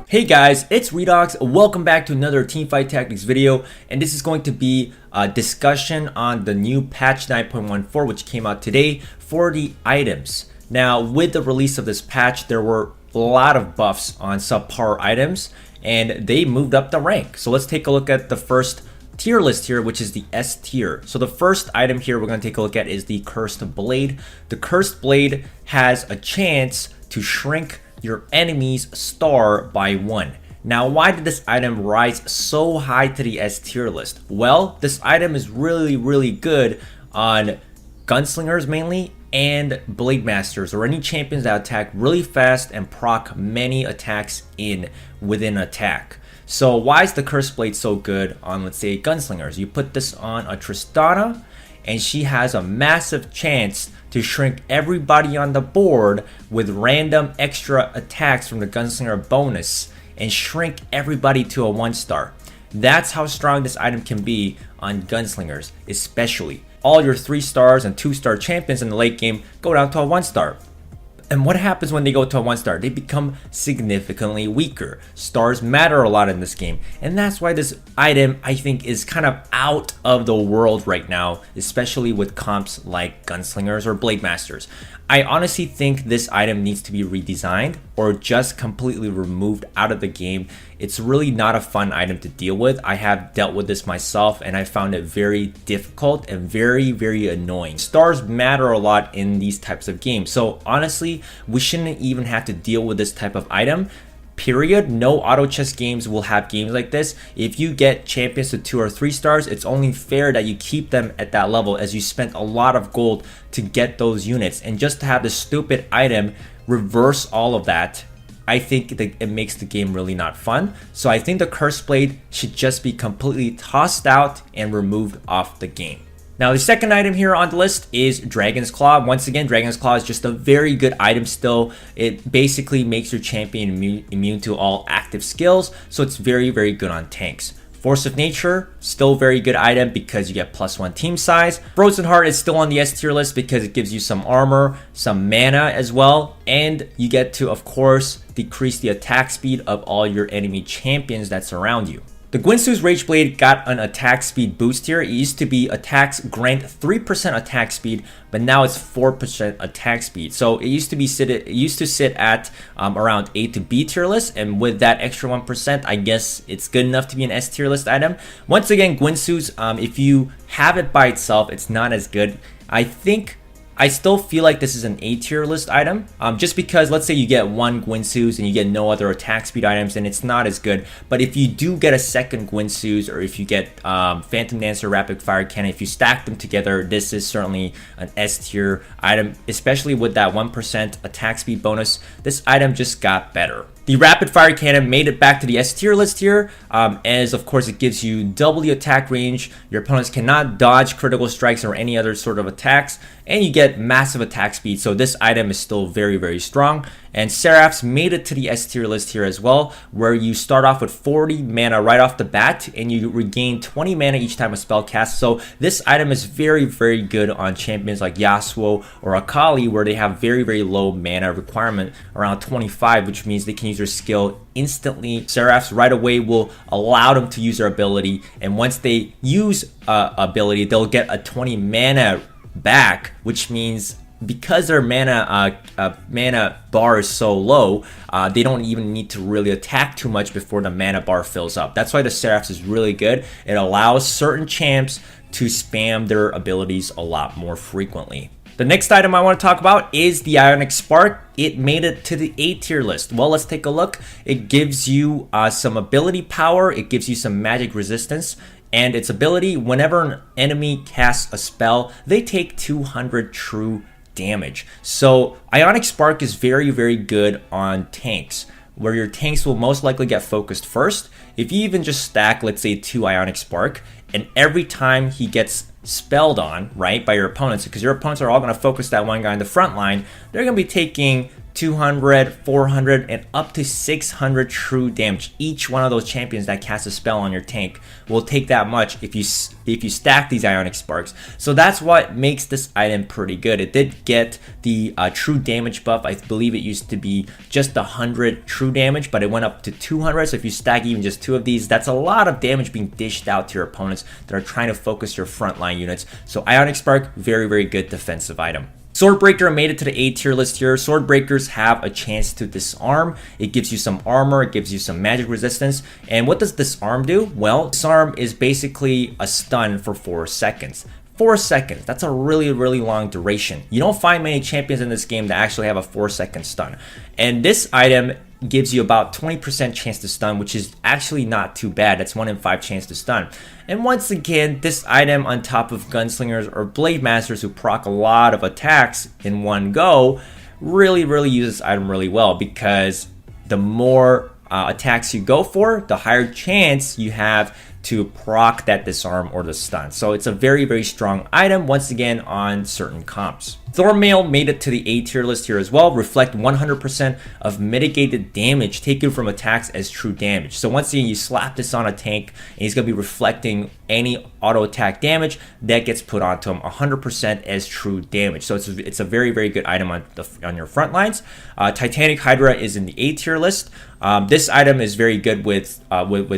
Hey guys, it's Redox. Welcome back to another Teamfight Tactics video, and this is going to be a discussion on the new patch 9.14 which came out today for the items. Now, with the release of this patch, there were a lot of buffs on subpar items and they moved up the rank. So let's take a look at the first tier list here, which is the S tier. So the first item here we're going to take a look at is the Cursed Blade. The Cursed Blade has a chance to shrink your enemy's star by 1. Now, why did this item rise so high to the S tier list? Well, this item is really good on gunslingers mainly and blade masters, or any champions that attack really fast and proc many attacks within attack. So why is the Cursed Blade so good on, let's say, gunslingers? You put this on a Tristana and she has a massive chance to shrink everybody on the board with random extra attacks from the gunslinger bonus and shrink everybody to a 1-star. That's how strong this item can be on gunslingers, especially. All your 3-stars and 2-star champions in the late game go down to a 1-star. And what happens when they go to a 1-star? They become significantly weaker. Stars matter a lot in this game. And that's why this item, I think, is kind of out of the world right now, especially with comps like gunslingers or blade masters. I honestly think this item needs to be redesigned or just completely removed out of the game. It's really not a fun item to deal with. I have dealt with this myself and I found it very difficult and very annoying. Stars matter a lot in these types of games. So honestly, we shouldn't even have to deal with this type of item. Period. No auto chess games will have games like this. If you get champions to 2 or 3 stars, it's only fair that you keep them at that level, as you spent a lot of gold to get those units. And just to have this stupid item reverse all of that, I think that it makes the game really not fun. So I think the Cursed Blade should just be completely tossed out and removed off the game. Now, the second item here on the list is Dragon's Claw. Once again, Dragon's Claw is just a very good item still. It basically makes your champion immune to all active skills, so it's very good on tanks. Force of Nature, still very good item because you get +1 team size. Frozen Heart is still on the S tier list because it gives you some armor, some mana as well, and you get to, of course, decrease the attack speed of all your enemy champions that surround you. The Guinsoo's Rage Blade got an attack speed boost here. It used to be attacks grant 3% attack speed, but now it's 4% attack speed. So it used to sit at around A to B tier list, and with that extra 1%, I guess it's good enough to be an S tier list item. Once again, Guinsoo's, if you have it by itself, it's not as good. I still feel like this is an A tier list item, just because let's say you get 1 Guinsoo's and you get no other attack speed items, and it's not as good. But if you do get a second Guinsoo's, or if you get Phantom Dancer, Rapid Fire Cannon, if you stack them together, this is certainly an S tier item, especially with that 1% attack speed bonus. This item just got better. The Rapid Fire Cannon made it back to the S tier list here, as of course it gives you double the attack range. Your opponents cannot dodge critical strikes or any other sort of attacks, and you get massive attack speed. So this item is still very strong. And Seraphs made it to the S tier list here as well, where you start off with 40 mana right off the bat, and you regain 20 mana each time a spell casts. So this item is very good on champions like Yasuo or Akali, where they have very low mana requirement, around 25, which means they can use their skill instantly. Seraphs right away will allow them to use their ability, and once they use ability, they'll get a 20 mana back, which means because their mana bar is so low, they don't even need to really attack too much before the mana bar fills up. That's why the Seraphs is really good. It allows certain champs to spam their abilities a lot more frequently. The next item I want to talk about is the Ionic Spark. It made it to the A tier list. Well, let's take a look. It gives you some ability power. It gives you some magic resistance. And its ability, whenever an enemy casts a spell, they take 200 true damage. So Ionic Spark is very good on tanks, where your tanks will most likely get focused first. If you even just stack, let's say, 2 Ionic Spark, and every time he gets spelled on, right, by your opponents, because your opponents are all going to focus that one guy in the front line, they're going to be taking 200, 400, and up to 600 true damage. Each one of those champions that cast a spell on your tank will take that much if you stack these Ionic Sparks. So that's what makes this item pretty good. It did get the true damage buff. I believe it used to be just 100 true damage, but it went up to 200. So if you stack even just 2 of these, that's a lot of damage being dished out to your opponents that are trying to focus your frontline units. So Ionic Spark, very, very good defensive item. Swordbreaker made it to the A tier list here. Swordbreakers have a chance to disarm. It gives you some armor, it gives you some magic resistance. And what does disarm do? Well, disarm is basically a stun for 4 seconds. 4 seconds, that's a really, really long duration. You don't find many champions in this game that actually have a 4-second stun. And this item gives you about 20% chance to stun, which is actually not too bad. That's 1 in 5 chance to stun. And once again, this item on top of Gunslingers or Blade Masters who proc a lot of attacks in one go really, really uses this item really well, because the more attacks you go for, the higher chance you have to proc that disarm or the stun. So it's a very, very strong item once again on certain comps. Thornmail made it to the A tier list here as well. Reflect 100% of mitigated damage taken from attacks as true damage. So once again, you slap this on a tank and he's going to be reflecting any auto attack damage that gets put onto him 100% as true damage. So it's a very, very good item on your front lines. Titanic Hydra is in the A tier list. This item is very good with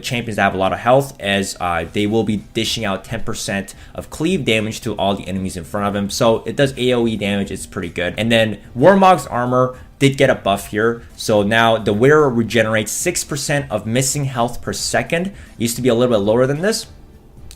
champions that have a lot of health, as they will be dishing out 10% of cleave damage to all the enemies in front of him. So it does AoE damage, it's pretty good. And then Warmog's armor did get a buff here. So now the wearer regenerates 6% of missing health per second. It used to be a little bit lower than this.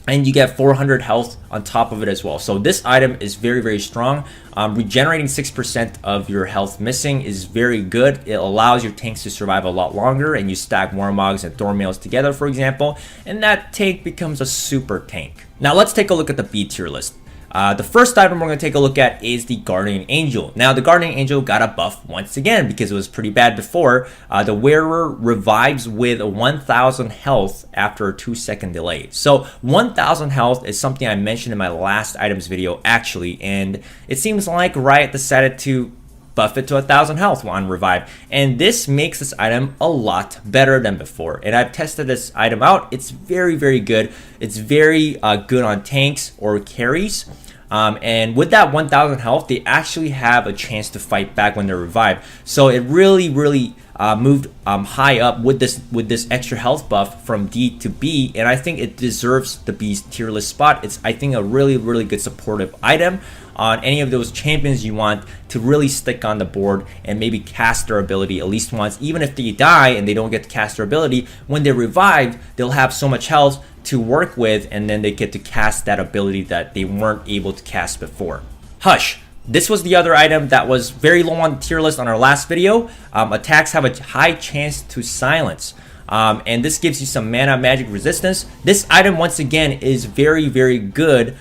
And you get 400 health on top of it as well. So this item is very, very strong. Regenerating 6% of your health missing is very good. It allows your tanks to survive a lot longer, and you stack Warmogs and Thornmails together, for example, and that tank becomes a super tank. Now let's take a look at the B tier list. The first item we're going to take a look at is the Guardian Angel. Now, the Guardian Angel got a buff once again because it was pretty bad before. The wearer revives with 1,000 health after a 2-second delay. So 1,000 health is something I mentioned in my last items video, actually, and it seems like Riot decided to buff it to 1,000 health on revive, and this makes this item a lot better than before. And I've tested this item out. It's very, very good. It's very good on tanks or carries, and with that 1,000 health, they actually have a chance to fight back when they're revived. So it really, really moved high up with this extra health buff from D to B, and I think it deserves the B's tier list spot. It's, I think, a really, really good supportive item on any of those champions you want to really stick on the board and maybe cast their ability at least once. Even if they die and they don't get to cast their ability, when they're revived, they'll have so much health to work with, and then they get to cast that ability that they weren't able to cast before. Hush. This was the other item that was very low on the tier list on our last video. Attacks have a high chance to silence. And this gives you some mana magic resistance. This item, once again, is very, very good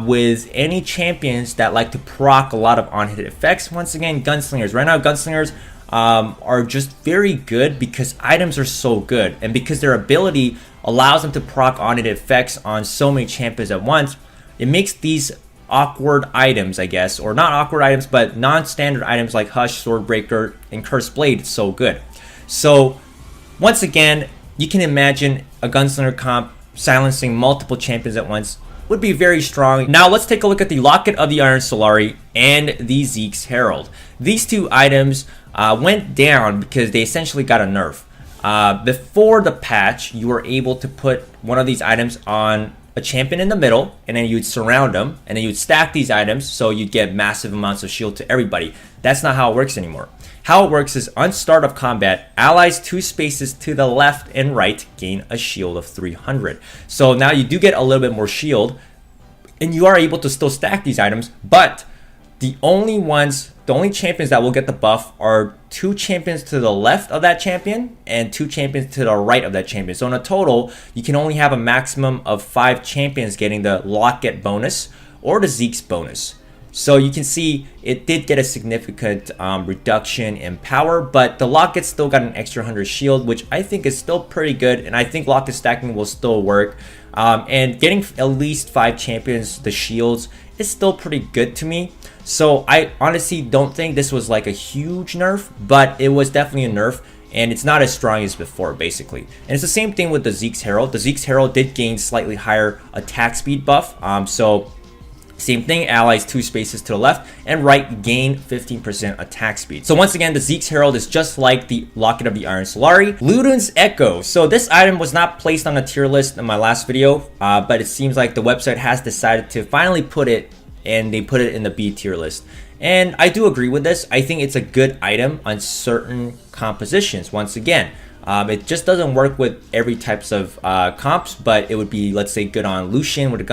with any champions that like to proc a lot of on-hit effects. Once again, Gunslingers. Right now, Gunslingers are just very good because items are so good. And because their ability allows them to proc on-hit effects on so many champions at once, it makes these awkward items, I guess, or not awkward items, but non-standard items like Hush, Swordbreaker, and Cursed Blade so good. So, once again, you can imagine a Gunslinger comp silencing multiple champions at once would be very strong. Now let's take a look at the Locket of the Iron Solari and the Zeke's Herald. These two items went down because they essentially got a nerf. Before the patch, you were able to put one of these items on a champion in the middle, and then you'd surround them, and then you'd stack these items so you'd get massive amounts of shield to everybody. That's not how it works anymore. How it works is on start of combat, allies 2 spaces to the left and right gain a shield of 300. So now you do get a little bit more shield, and you are able to still stack these items, but the only champions that will get the buff are 2 champions to the left of that champion and 2 champions to the right of that champion. So in a total, you can only have a maximum of 5 champions getting the Locket bonus or the Zeke's bonus. So you can see it did get a significant reduction in power, but the Locket still got an extra 100 shield, which I think is still pretty good, and I think Locket stacking will still work. And getting at least 5 champions, the shields, is still pretty good to me. So I honestly don't think this was like a huge nerf, but it was definitely a nerf. And it's not as strong as before, basically. And it's the same thing with the Zeke's Herald. The Zeke's Herald did gain slightly higher attack speed buff. So same thing, allies 2 spaces to the left and right gain 15% attack speed. So once again, the Zeke's Herald is just like the Locket of the Iron Solari. Ludun's Echo. So this item was not placed on a tier list in my last video, but it seems like the website has decided to finally put it, and they put it in the B tier list. And I do agree with this. I think it's a good item on certain compositions. Once again, it just doesn't work with every types of comps, but it would be, let's say, good on Lucian with a